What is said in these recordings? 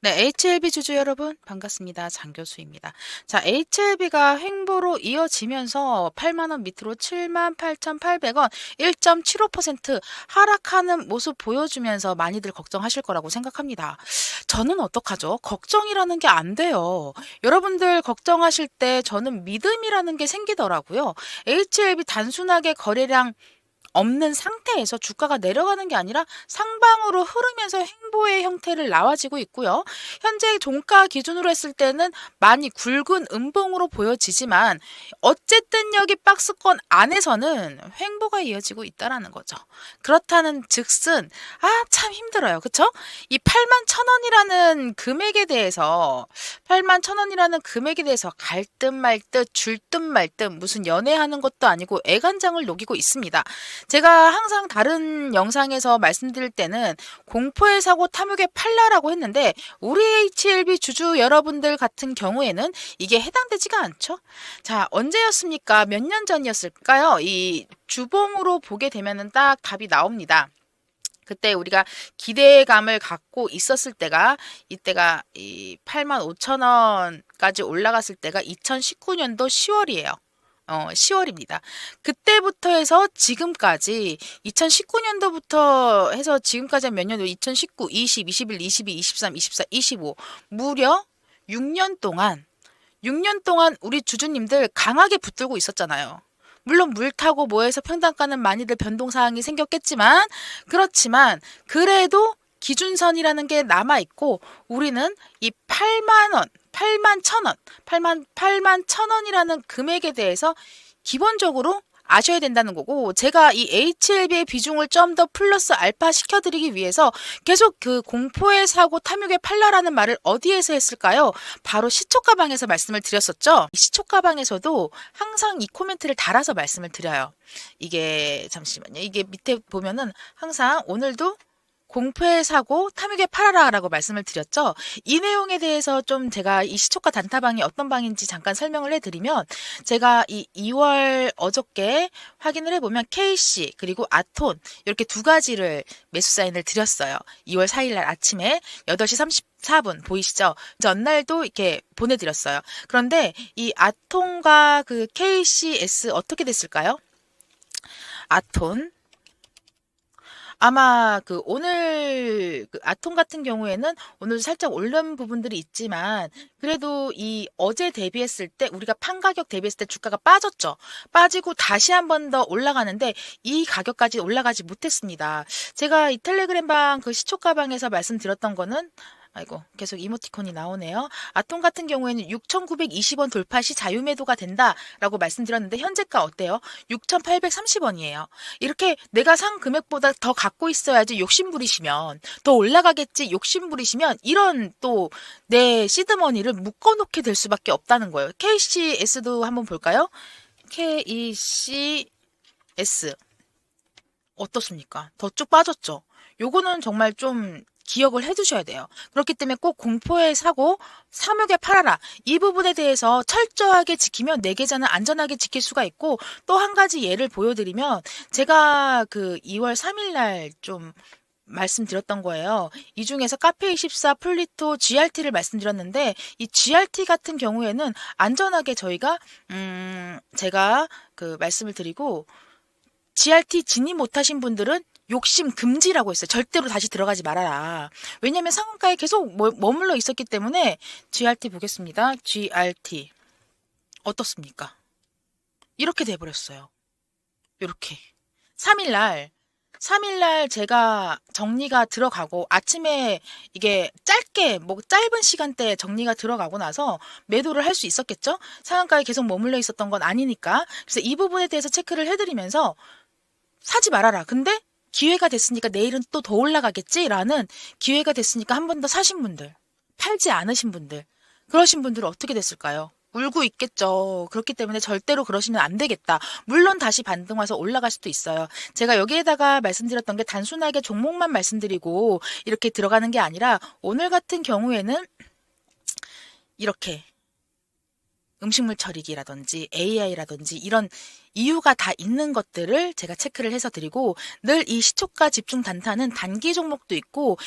네, HLB 주주 여러분, 반갑습니다. 장 교수입니다. 자, HLB가 횡보로 이어지면서 8만 원 밑으로 78,800원, 1.75% 하락하는 모습 보여주면서 많이들 걱정하실 거라고 생각합니다. 저는 어떡하죠? 걱정이라는 게 안 돼요. 여러분들 걱정하실 때 저는 믿음이라는 게 생기더라고요. HLB 단순하게 거래량 없는 상태에서 주가가 내려가는 게 아니라 상방으로 흐르면서 횡보의 형태를 나와지고 있고요. 현재 종가 기준으로 했을 때는 많이 굵은 음봉으로 보여지지만 어쨌든 여기 박스권 안에서는 횡보가 이어지고 있다라는 거죠. 그렇다는 즉슨 참 힘들어요. 그쵸? 이 8만 천 원이라는 금액에 대해서 8만 천 원이라는 금액에 대해서 갈 듯 말 듯 줄 듯 말 듯 무슨 연애하는 것도 아니고 애간장을 녹이고 있습니다. 제가 항상 다른 영상에서 말씀드릴 때는 공포의 사고 탐욕의 팔라라고 했는데 우리 HLB 주주 여러분들 같은 경우에는 이게 해당되지가 않죠. 자, 언제였습니까? 몇 년 전이었을까요? 이 주봉으로 보게 되면은 딱 답이 나옵니다. 그때 우리가 기대감을 갖고 있었을 때가 이때가 이 8만 5천 원까지 올라갔을 때가 2019년도 10월이에요. 10월입니다. 그때부터 해서 지금까지 2019년도부터 해서 지금까지 몇 년도 2019, 20, 21, 22, 23, 24, 25 무려 6년 동안 6년 동안 우리 주주님들 강하게 붙들고 있었잖아요. 물론 물 타고 뭐해서 평단가는 많이들 변동사항이 생겼겠지만 그렇지만 그래도 기준선이라는 게 남아있고 우리는 이 8만 원, 8만 천 원, 8만 천 원이라는 금액에 대해서 기본적으로 아셔야 된다는 거고 제가 이 HLB의 비중을 좀 더 플러스 알파 시켜드리기 위해서 계속 그 공포의 사고 탐욕의 팔라라는 말을 어디에서 했을까요? 바로 시초가방에서 말씀을 드렸었죠. 이 시초가방에서도 항상 이 코멘트를 달아서 말씀을 드려요. 이게 잠시만요. 이게 밑에 보면은 항상 오늘도 공포의 사고, 탐욕의 팔아라라고 말씀을 드렸죠. 이 내용에 대해서 좀 제가 이 시초가 단타방이 어떤 방인지 잠깐 설명을 해드리면 제가 이 2월 어저께 확인을 해보면 KC 그리고 아톤 이렇게 두 가지를 매수 사인을 드렸어요. 2월 4일 날 아침에 8시 34분 보이시죠? 전날도 이렇게 보내드렸어요. 그런데 이 아톤과 그 KCS 어떻게 됐을까요? 아톤 아마 그 오늘 그 아톰 같은 경우에는 오늘 살짝 오른 부분들이 있지만 그래도 이 어제 대비했을 때 우리가 판 가격 대비했을 때 주가가 빠졌죠. 빠지고 다시 한 번 더 올라가는데 이 가격까지 올라가지 못했습니다. 제가 이 텔레그램 방 그 시초가방에서 말씀드렸던 거는 아이고 계속 이모티콘이 나오네요. 아톰 같은 경우에는 6,920원 돌파 시 자유매도가 된다라고 말씀드렸는데 현재가 어때요? 6,830원이에요. 이렇게 내가 산 금액보다 더 갖고 있어야지 욕심부리시면 더 올라가겠지 욕심부리시면 이런 또 내 시드머니를 묶어놓게 될 수밖에 없다는 거예요. KCS도 한번 볼까요? KECS 어떻습니까? 더 쭉 빠졌죠? 요거는 정말 좀 기억을 해두셔야 돼요. 그렇기 때문에 꼭 공포의 사고, 삼육에 팔아라. 이 부분에 대해서 철저하게 지키면 내 계좌는 안전하게 지킬 수가 있고 또 한 가지 예를 보여드리면 제가 그 2월 3일 날 좀 말씀드렸던 거예요. 이 중에서 카페24 플리토 GRT를 말씀드렸는데 이 GRT 같은 경우에는 안전하게 저희가 제가 그 말씀을 드리고 GRT 진입 못하신 분들은 욕심 금지라고 했어요. 절대로 다시 들어가지 말아라. 왜냐면 상한가에 계속 머물러 있었기 때문에 GRT 보겠습니다. GRT 어떻습니까? 이렇게 돼버렸어요. 이렇게 3일날 3일날 제가 정리가 들어가고 아침에 이게 짧게 뭐 짧은 시간대에 정리가 들어가고 나서 매도를 할 수 있었겠죠? 상한가에 계속 머물러 있었던 건 아니니까. 그래서 이 부분에 대해서 체크를 해드리면서 사지 말아라. 근데 기회가 됐으니까 내일은 또 더 올라가겠지라는 기회가 됐으니까 한 번 더 사신 분들, 팔지 않으신 분들, 그러신 분들은 어떻게 됐을까요? 울고 있겠죠. 그렇기 때문에 절대로 그러시면 안 되겠다. 물론 다시 반등 와서 올라갈 수도 있어요. 제가 여기에다가 말씀드렸던 게 단순하게 종목만 말씀드리고 이렇게 들어가는 게 아니라 오늘 같은 경우에는 이렇게 음식물 처리기라든지 AI라든지 이런 이유가 다 있는 것들을 제가 체크를 해서 드리고, 늘 이 시초가 집중 단타는 단기 종목도 있고,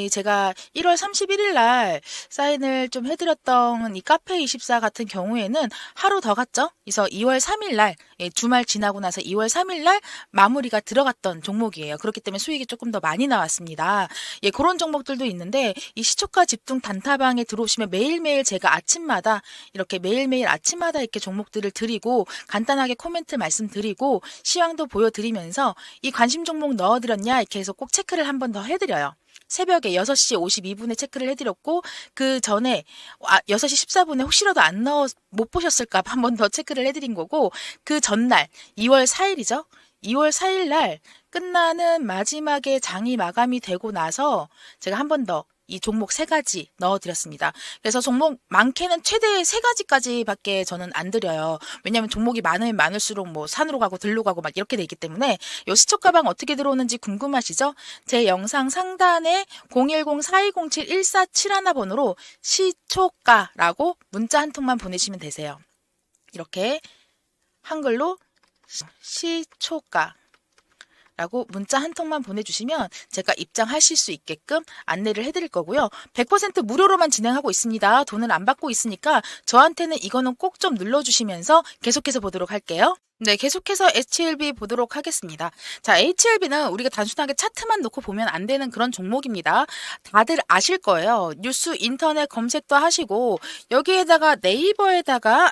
제가 1월 31일 날 사인을 좀 해드렸던 이 카페24 같은 경우에는 하루 더 갔죠. 그래서 2월 3일 날, 주말 지나고 나서 2월 3일 날 마무리가 들어갔던 종목이에요. 그렇기 때문에 수익이 조금 더 많이 나왔습니다. 그런 종목들도 있는데, 이 시초가 집중 단타방에 들어오시면 매일매일 제가 아침마다 이렇게 매일매일 아침마다 이렇게 종목들을 드리고 간단하게 코멘트 말씀드리고 시황도 보여드리면서 이 관심 종목 넣어드렸냐 이렇게 해서 꼭 체크를 한 번 더 해드려요. 새벽에 6시 52분에 체크를 해드렸고, 그 전에 6시 14분에 혹시라도 못 보셨을까 한 번 더 체크를 해드린 거고, 그 전날 2월 4일이죠. 2월 4일 날 끝나는 마지막에 장이 마감이 되고 나서 제가 한 번 더 이 종목 3가지 넣어드렸습니다. 그래서 종목 많게는 최대 3가지까지밖에 저는 안 드려요. 왜냐하면 종목이 많으면 많을수록 뭐 산으로 가고 들로 가고 막 이렇게 돼 있기 때문에. 요 시초가방 어떻게 들어오는지 궁금하시죠? 제 영상 상단에 010-4207-1471 번호로 시초가라고 문자 한 통만 보내시면 되세요. 이렇게 한글로 시초가 라고 문자 한 통만 보내주시면 제가 입장하실 수 있게끔 안내를 해드릴 거고요. 100% 무료로만 진행하고 있습니다. 돈을 안 받고 있으니까 저한테는 이거는 꼭 좀 눌러주시면서 계속해서 보도록 할게요. 네, 계속해서 HLB 보도록 하겠습니다. 자, HLB는 우리가 단순하게 차트만 놓고 보면 안 되는 그런 종목입니다. 다들 아실 거예요. 뉴스 인터넷 검색도 하시고 여기에다가 네이버에다가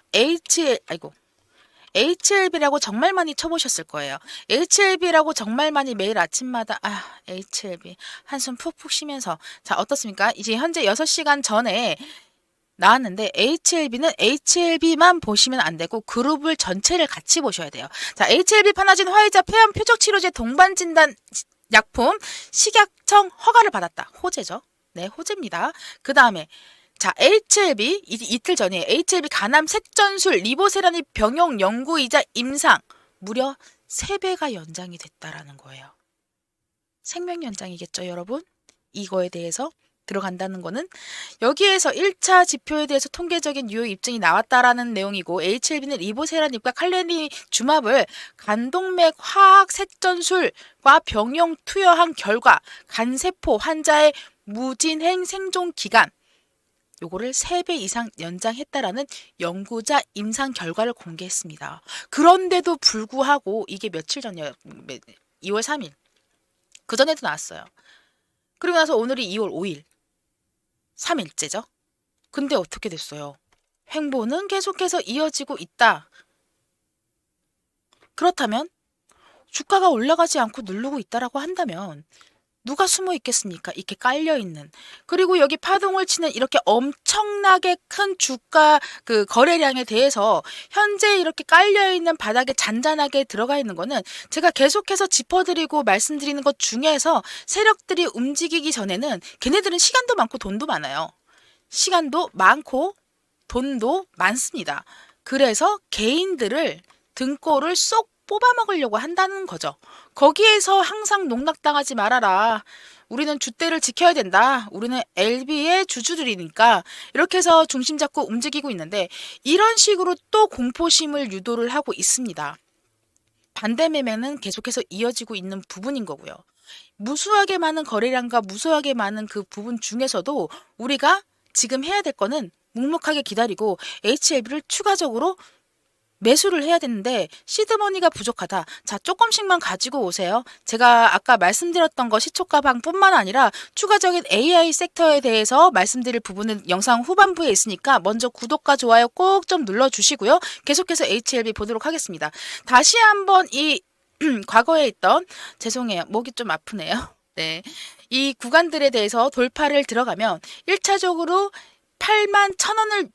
HLB라고 정말 많이 쳐보셨을 거예요. HLB라고 정말 많이 매일 아침마다 HLB 한숨 푹푹 쉬면서. 자, 어떻습니까? 이제 현재 6시간 전에 나왔는데 HLB는 HLB만 보시면 안 되고 그룹을 전체를 같이 보셔야 돼요. 자, HLB 파나진 화이자 폐암 표적치료제 동반진단 약품 식약청 허가를 받았다. 호재죠. 네, 호재입니다. 그 다음에 자, HLB 이틀 전에 HLB 간암 색전술 리보세라니 병용 연구이자 임상 무려 3배가 연장이 됐다라는 거예요. 생명 연장이겠죠, 여러분? 이거에 대해서 들어간다는 거는 여기에서 1차 지표에 대해서 통계적인 유효 입증이 나왔다라는 내용이고, HLB는 리보세라닙과 칼레니주맙을 간동맥 화학 색전술과 병용 투여한 결과 간세포 환자의 무진행 생존 기간 요거를 3배 이상 연장했다라는 연구자 임상 결과를 공개했습니다. 그런데도 불구하고 이게 며칠 전이에요. 2월 3일. 그전에도 나왔어요. 그리고 나서 오늘이 2월 5일. 3일째죠. 근데 어떻게 됐어요? 횡보는 계속해서 이어지고 있다. 그렇다면 주가가 올라가지 않고 누르고 있다라고 한다면 누가 숨어 있겠습니까? 이렇게 깔려 있는. 그리고 여기 파동을 치는 이렇게 엄청나게 큰 주가 거래량에 대해서 현재 이렇게 깔려 있는 바닥에 잔잔하게 들어가 있는 거는 제가 계속해서 짚어드리고 말씀드리는 것 중에서 세력들이 움직이기 전에는 걔네들은 시간도 많고 돈도 많아요. 시간도 많고 돈도 많습니다. 그래서 개인들을 등골을 쏙 뽑아먹으려고 한다는 거죠. 거기에서 항상 농락당하지 말아라. 우리는 줏대를 지켜야 된다. 우리는 LB의 주주들이니까 이렇게 해서 중심 잡고 움직이고 있는데 이런 식으로 또 공포심을 유도를 하고 있습니다. 반대 매매는 계속해서 이어지고 있는 부분인 거고요. 무수하게 많은 거래량과 무수하게 많은 그 부분 중에서도 우리가 지금 해야 될 거는 묵묵하게 기다리고 HLB를 추가적으로 매수를 해야 되는데 시드머니가 부족하다. 자, 조금씩만 가지고 오세요. 제가 아까 말씀드렸던 거 시초가방뿐만 아니라 추가적인 AI 섹터에 대해서 말씀드릴 부분은 영상 후반부에 있으니까 먼저 구독과 좋아요 꼭 좀 눌러주시고요. 계속해서 HLB 보도록 하겠습니다. 다시 한번 이 과거에 있던, 죄송해요. 목이 좀 아프네요. 네, 이 구간들에 대해서 돌파를 들어가면 1차적으로 81,000원을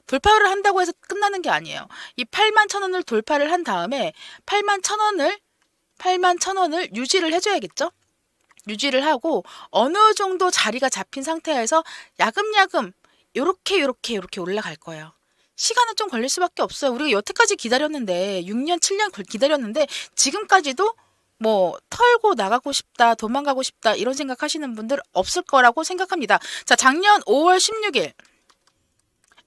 돌파를 한다고 해서 끝나는 게 아니에요. 이 81,000원을 돌파를 한 다음에 81,000원을 유지를 해줘야겠죠? 유지를 하고 어느 정도 자리가 잡힌 상태에서 야금야금 요렇게 올라갈 거예요. 시간은 좀 걸릴 수밖에 없어요. 우리가 여태까지 기다렸는데 6년, 7년 기다렸는데 지금까지도 뭐 털고 나가고 싶다, 도망가고 싶다 이런 생각하시는 분들 없을 거라고 생각합니다. 자, 작년 5월 16일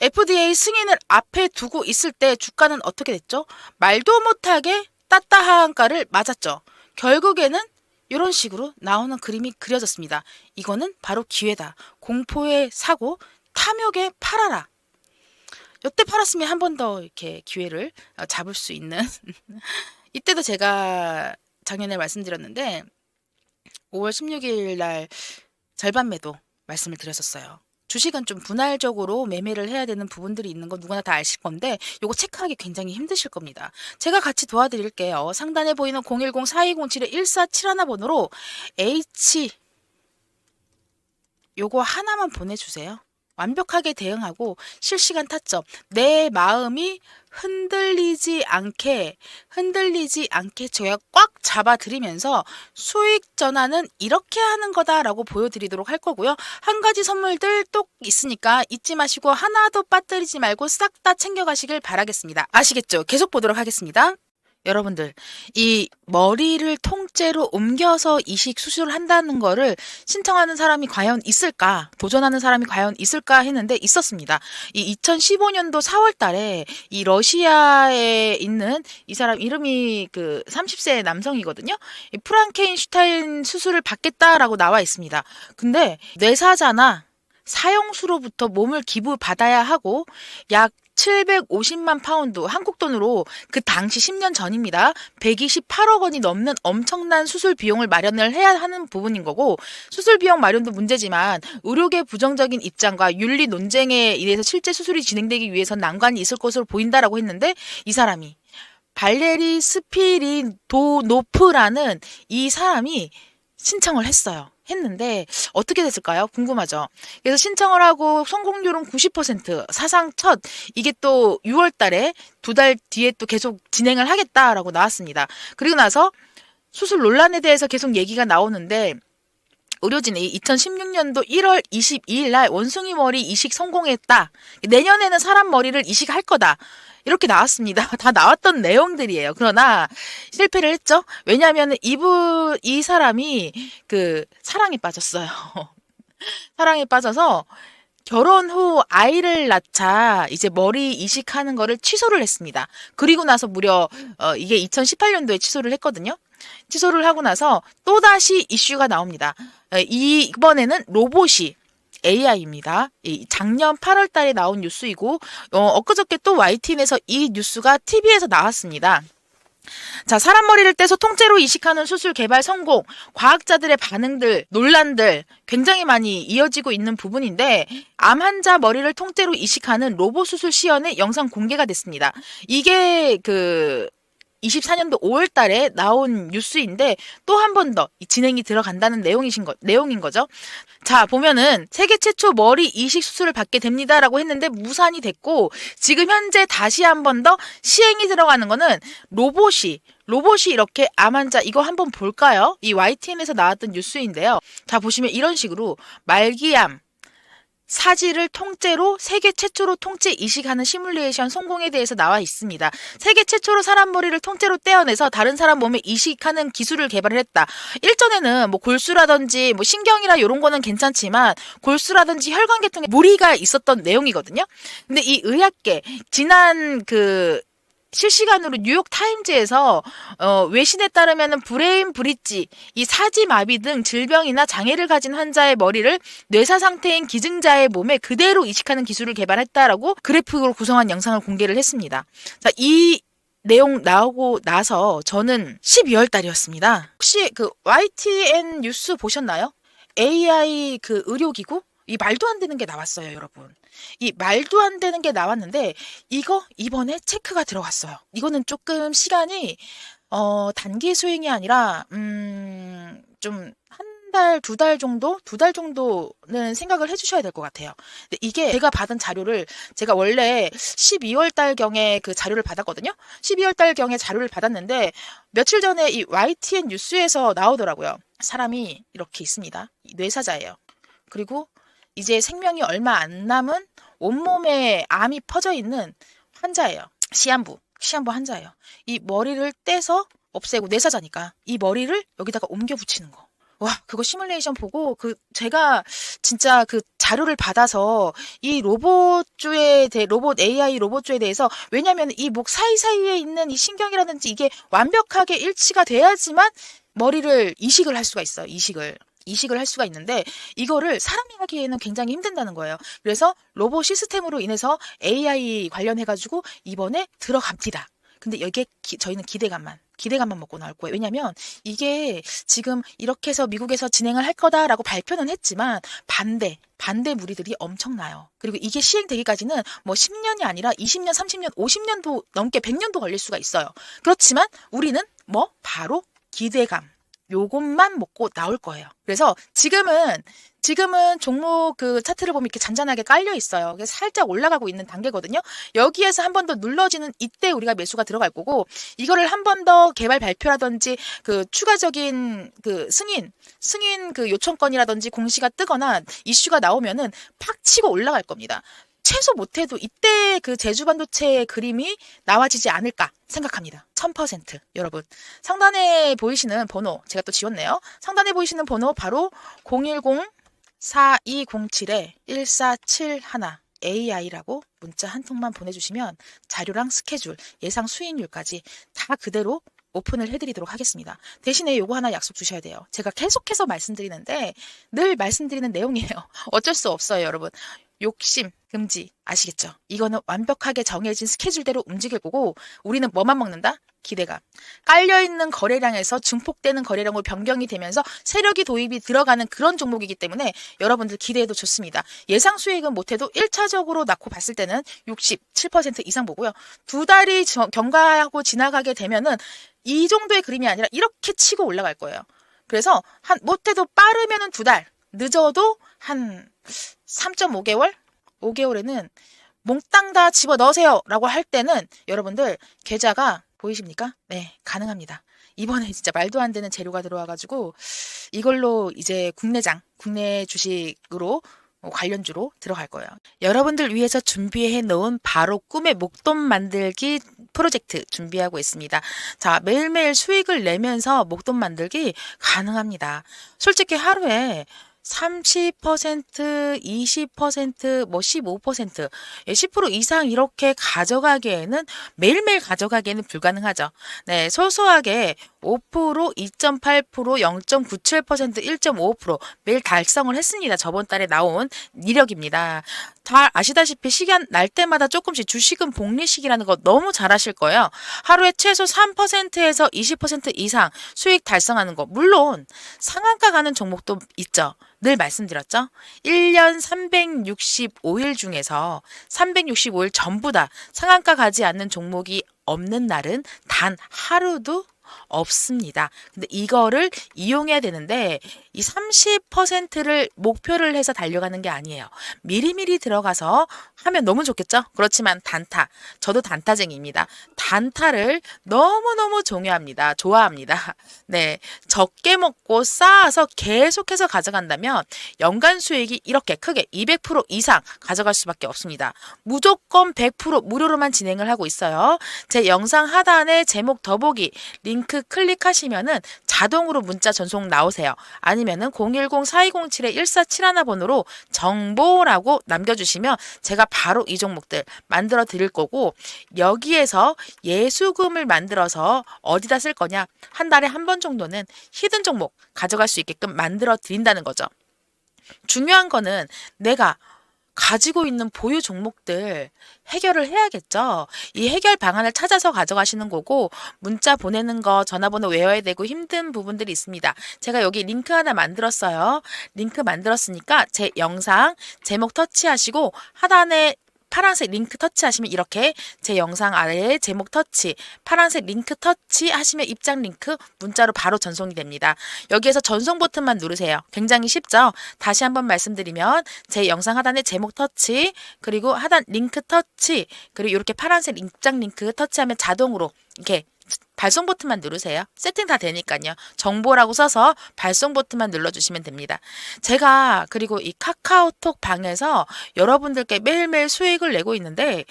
FDA 승인을 앞에 두고 있을 때 주가는 어떻게 됐죠? 말도 못하게 따따한가를 맞았죠. 결국에는 이런 식으로 나오는 그림이 그려졌습니다. 이거는 바로 기회다. 공포의 사고, 탐욕에 팔아라. 이때 팔았으면 한 번 더 이렇게 기회를 잡을 수 있는 이때도 제가 작년에 말씀드렸는데 5월 16일 날 절반 매도 말씀을 드렸었어요. 주식은 좀 분할적으로 매매를 해야 되는 부분들이 있는 건 누구나 다 아실 건데 요거 체크하기 굉장히 힘드실 겁니다. 제가 같이 도와드릴게요. 상단에 보이는 010-4207-1471 번호로 H 요거 하나만 보내주세요. 완벽하게 대응하고 실시간 타점, 내 마음이 흔들리지 않게 제가 꽉 잡아드리면서 수익 전환은 이렇게 하는 거다라고 보여드리도록 할 거고요. 한 가지 선물들 또 있으니까 잊지 마시고 하나도 빠뜨리지 말고 싹 다 챙겨가시길 바라겠습니다. 아시겠죠? 계속 보도록 하겠습니다. 여러분들, 이 머리를 통째로 옮겨서 이식 수술을 한다는 거를 신청하는 사람이 과연 있을까? 도전하는 사람이 과연 있을까? 했는데 있었습니다. 이 2015년도 4월 달에 이 러시아에 있는 이 사람 이름이 그 30세 남성이거든요. 이 프랑켄슈타인 수술을 받겠다라고 나와 있습니다. 근데 뇌사자나 사형수로부터 몸을 기부받아야 하고 약 750만 파운드, 한국 돈으로 그 당시 10년 전입니다. 128억 원이 넘는 엄청난 수술 비용을 마련을 해야 하는 부분인 거고, 수술 비용 마련도 문제지만 의료계 부정적인 입장과 윤리 논쟁에 의해서 실제 수술이 진행되기 위해서 난관이 있을 것으로 보인다라고 했는데, 이 사람이 발레리 스피리도노프라는 이 사람이 신청을 했는데 어떻게 됐을까요? 궁금하죠. 그래서 신청을 하고 성공률은 90%, 사상 첫. 이게 또 6월 달에 2달 뒤에 또 계속 진행을 하겠다라고 나왔습니다. 그리고 나서 수술 논란에 대해서 계속 얘기가 나오는데 의료진이 2016년도 1월 22일 날 원숭이 머리 이식 성공했다. 내년에는 사람 머리를 이식할 거다. 이렇게 나왔습니다. 다 나왔던 내용들이에요. 그러나 실패를 했죠. 왜냐하면 이 사람이 그 사랑에 빠졌어요. 사랑에 빠져서 결혼 후 아이를 낳자 이제 머리 이식하는 거를 취소를 했습니다. 그리고 나서 무려 이게 2018년도에 취소를 했거든요. 취소를 하고 나서 또다시 이슈가 나옵니다. 이번에는 로봇이 AI입니다. 작년 8월 달에 나온 뉴스이고 엊그저께 또 YTN에서 이 뉴스가 TV에서 나왔습니다. 자, 사람 머리를 떼서 통째로 이식하는 수술 개발 성공, 과학자들의 반응들, 논란들 굉장히 많이 이어지고 있는 부분인데 암 환자 머리를 통째로 이식하는 로봇 수술 시연의 영상 공개가 됐습니다. 이게 24년도 5월 달에 나온 뉴스인데 또 한 번 더 진행이 들어간다는 내용인 거죠. 자, 보면은 세계 최초 머리 이식 수술을 받게 됩니다라고 했는데 무산이 됐고 지금 현재 다시 한 번 더 시행이 들어가는 거는 로봇이 이렇게 암 환자 이거 한번 볼까요? 이 YTN에서 나왔던 뉴스인데요. 자, 보시면 이런 식으로 말기암 사지를 통째로 세계 최초로 통째 이식하는 시뮬레이션 성공에 대해서 나와 있습니다. 세계 최초로 사람 머리를 통째로 떼어내서 다른 사람 몸에 이식하는 기술을 개발을 했다. 일전에는 뭐 골수라든지 뭐 신경이나 이런 거는 괜찮지만 골수라든지 혈관계통에 무리가 있었던 내용이거든요. 근데 이 의학계 지난 실시간으로 뉴욕 타임즈에서 외신에 따르면은 브레인 브릿지, 이 사지마비 등 질병이나 장애를 가진 환자의 머리를 뇌사 상태인 기증자의 몸에 그대로 이식하는 기술을 개발했다라고 그래픽으로 구성한 영상을 공개를 했습니다. 자, 이 내용 나오고 나서 저는 12월 달이었습니다. 혹시 YTN 뉴스 보셨나요? AI 의료기구? 이 말도 안 되는 게 나왔어요, 여러분. 이 말도 안 되는 게 나왔는데 이거 이번에 체크가 들어갔어요. 이거는 조금 시간이 단기 수행이 아니라 좀 한 달, 2달 정도? 2달 정도는 생각을 해주셔야 될 것 같아요. 근데 이게 제가 받은 자료를 제가 원래 12월 달경에 그 자료를 받았거든요. 12월 달경에 자료를 받았는데 며칠 전에 이 YTN 뉴스에서 나오더라고요. 사람이 이렇게 있습니다. 뇌사자예요. 그리고 이제 생명이 얼마 안 남은 온몸에 암이 퍼져 있는 환자예요. 시한부 환자예요. 이 머리를 떼서 없애고 뇌사자니까 이 머리를 여기다가 옮겨 붙이는 거. 와, 그거 시뮬레이션 보고 제가 진짜 그 자료를 받아서 이 로봇 AI 로봇주에 대해서, 왜냐면 이 목 사이사이에 있는 이 신경이라든지 이게 완벽하게 일치가 돼야지만 머리를 이식을 할 수가 있어요. 이식을 할 수가 있는데 이거를 사람이 하기에는 굉장히 힘든다는 거예요. 그래서 로봇 시스템으로 인해서 AI 관련해가지고 이번에 들어갑니다. 근데 여기에 저희는 기대감만 먹고 나올 거예요. 왜냐면 이게 지금 이렇게 해서 미국에서 진행을 할 거다라고 발표는 했지만 반대 무리들이 엄청나요. 그리고 이게 시행되기까지는 뭐 10년이 아니라 20년, 30년, 50년도 넘게 100년도 걸릴 수가 있어요. 그렇지만 우리는 뭐 바로 기대감, 요것만 먹고 나올 거예요. 그래서 지금은 종목 그 차트를 보면 이렇게 잔잔하게 깔려 있어요. 그래서 살짝 올라가고 있는 단계거든요. 여기에서 한 번 더 눌러지는 이때 우리가 매수가 들어갈 거고, 이거를 한 번 더 개발 발표라든지 그 추가적인 그 승인 그 요청건이라든지 공시가 뜨거나 이슈가 나오면은 팍 치고 올라갈 겁니다. 최소 못해도 이때 그 제주반도체의 그림이 나와지지 않을까 생각합니다. 1000% 여러분. 상단에 보이시는 번호, 제가 또 지웠네요. 상단에 보이시는 번호 바로 010-4207-1471 AI라고 문자 한 통만 보내주시면 자료랑 스케줄, 예상 수익률까지 다 그대로 오픈을 해드리도록 하겠습니다. 대신에 요거 하나 약속 주셔야 돼요. 제가 계속해서 말씀드리는데 늘 말씀드리는 내용이에요. 어쩔 수 없어요, 여러분. 욕심 금지, 아시겠죠? 이거는 완벽하게 정해진 스케줄대로 움직일 거고, 우리는 뭐만 먹는다? 기대감. 깔려있는 거래량에서 증폭되는 거래량으로 변경이 되면서 세력이 도입이 들어가는 그런 종목이기 때문에 여러분들 기대해도 좋습니다. 예상 수익은 못해도 1차적으로 낳고 봤을 때는 67% 이상 보고요. 두 달이 경과하고 지나가게 되면은 이 정도의 그림이 아니라 이렇게 치고 올라갈 거예요. 그래서 못해도 빠르면은 두 달, 늦어도 한 3.5개월? 5개월에는 몽땅 다 집어 넣으세요 라고 할 때는 여러분들 계좌가 보이십니까? 네, 가능합니다. 이번에 진짜 말도 안 되는 재료가 들어와가지고 이걸로 이제 국내 주식으로 관련주로 들어갈 거예요. 여러분들 위해서 준비해 놓은 바로 꿈의 목돈 만들기 프로젝트 준비하고 있습니다. 자, 매일매일 수익을 내면서 목돈 만들기 가능합니다. 솔직히 하루에 30%, 20%, 뭐 15%, 10% 이상 이렇게 가져가기에는, 매일매일 가져가기에는 불가능하죠. 네, 소소하게 5%, 2.8%, 0.97%, 1.5% 매일 달성을 했습니다. 저번 달에 나온 이력입니다. 다 아시다시피 시간 날 때마다 조금씩 주식은 복리식이라는 거 너무 잘 아실 거예요. 하루에 최소 3%에서 20% 이상 수익 달성하는 거. 물론 상한가 가는 종목도 있죠. 늘 말씀드렸죠. 1년 365일 중에서 365일 전부 다 상한가 가지 않는 종목이 없는 날은 단 하루도 없습니다. 근데 이거를 이용해야 되는데 이 30%를 목표를 해서 달려가는 게 아니에요. 미리미리 들어가서 하면 너무 좋겠죠? 그렇지만 저도 단타쟁이입니다. 단타를 너무너무 좋아합니다. 네, 적게 먹고 쌓아서 계속해서 가져간다면 연간 수익이 이렇게 크게 200% 이상 가져갈 수밖에 없습니다. 무조건 100% 무료로만 진행을 하고 있어요. 제 영상 하단에 제목 더보기 링크 클릭하시면은 자동으로 문자 전송 나오세요. 아니면은 010-4207-1471 번호로 정보라고 남겨주시면 제가 바로 이 종목들 만들어 드릴 거고, 여기에서 예수금을 만들어서 어디다 쓸 거냐? 한 달에 한 번 정도는 히든 종목 가져갈 수 있게끔 만들어 드린다는 거죠. 중요한 거는 내가 가지고 있는 보유 종목들 해결을 해야겠죠. 이 해결 방안을 찾아서 가져가시는 거고, 문자 보내는 거, 전화번호 외워야 되고 힘든 부분들이 있습니다. 제가 여기 링크 하나 만들었어요. 링크 만들었으니까 제 영상 제목 터치하시고 하단에 파란색 링크 터치하시면 이렇게 제 영상 아래에 제목 터치, 파란색 링크 터치 하시면 입장 링크 문자로 바로 전송이 됩니다. 여기에서 전송 버튼만 누르세요. 굉장히 쉽죠? 다시 한번 말씀드리면 제 영상 하단에 제목 터치, 그리고 하단 링크 터치, 그리고 이렇게 파란색 입장 링크 터치하면 자동으로 이렇게 발송 버튼만 누르세요. 세팅 다 되니까요. 정보라고 써서 발송 버튼만 눌러주시면 됩니다. 제가 그리고 이 카카오톡 방에서 여러분들께 매일매일 수익을 내고 있는데,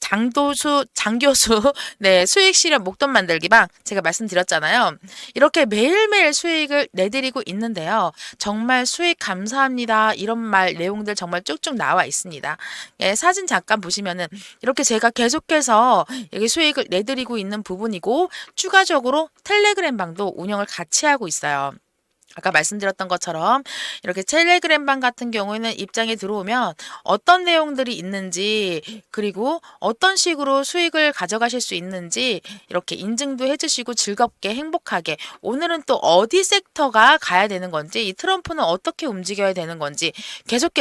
장교수 네, 수익 실현 목돈 만들기방 제가 말씀드렸잖아요. 이렇게 매일매일 수익을 내드리고 있는데요. 정말 수익 감사합니다. 이런 말 내용들 정말 쭉쭉 나와 있습니다. 예, 사진 잠깐 보시면은 이렇게 제가 계속해서 여기 수익을 내드리고 있는 부분이고 추가적으로 텔레그램 방도 운영을 같이 하고 있어요. 아까 말씀드렸던 것처럼 이렇게 텔레그램방 같은 경우에는 입장에 들어오면 어떤 내용들이 있는지 그리고 어떤 식으로 수익을 가져가실 수 있는지 이렇게 인증도 해주시고 즐겁게 행복하게 오늘은 또 어디 섹터가 가야 되는 건지 이 트럼프는 어떻게 움직여야 되는 건지 계속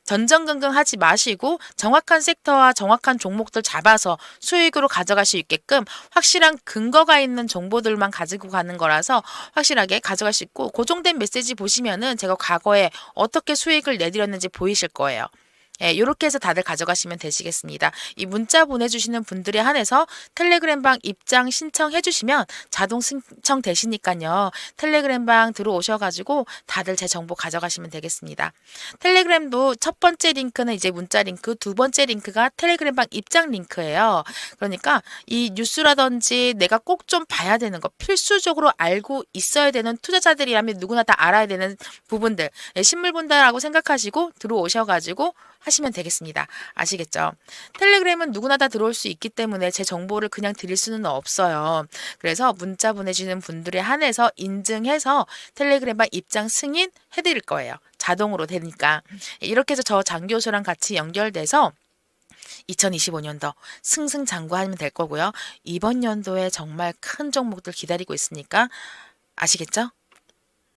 전전긍긍하지 마시고 정확한 섹터와 정확한 종목들 잡아서 수익으로 가져갈 수 있게끔 확실한 근거가 있는 정보들만 가지고 가는 거라서 확실하게 가져갈 수 있고 고정된 메시지 보시면은 제가 과거에 어떻게 수익을 내드렸는지 보이실 거예요. 예, 이렇게 해서 다들 가져가시면 되시겠습니다. 이 문자 보내주시는 분들에 한해서 텔레그램방 입장 신청해 주시면 자동 신청 되시니까요. 텔레그램방 들어오셔가지고 다들 제 정보 가져가시면 되겠습니다. 텔레그램도 첫 번째 링크는 이제 문자 링크, 두 번째 링크가 텔레그램방 입장 링크예요. 그러니까 이 뉴스라든지 내가 꼭 좀 봐야 되는 거, 필수적으로 알고 있어야 되는 투자자들이라면 누구나 다 알아야 되는 부분들, 예, 신물 본다라고 생각하시고 들어오셔가지고 하시면 되겠습니다. 아시겠죠? 텔레그램은 누구나 다 들어올 수 있기 때문에 제 정보를 그냥 드릴 수는 없어요. 그래서 문자 보내주는 분들에 한해서 인증해서 텔레그램방 입장 승인 해드릴 거예요. 자동으로 되니까. 이렇게 해서 저 장교수랑 같이 연결돼서 2025년도 승승장구하면 될 거고요. 이번 연도에 정말 큰 종목들 기다리고 있으니까 아시겠죠?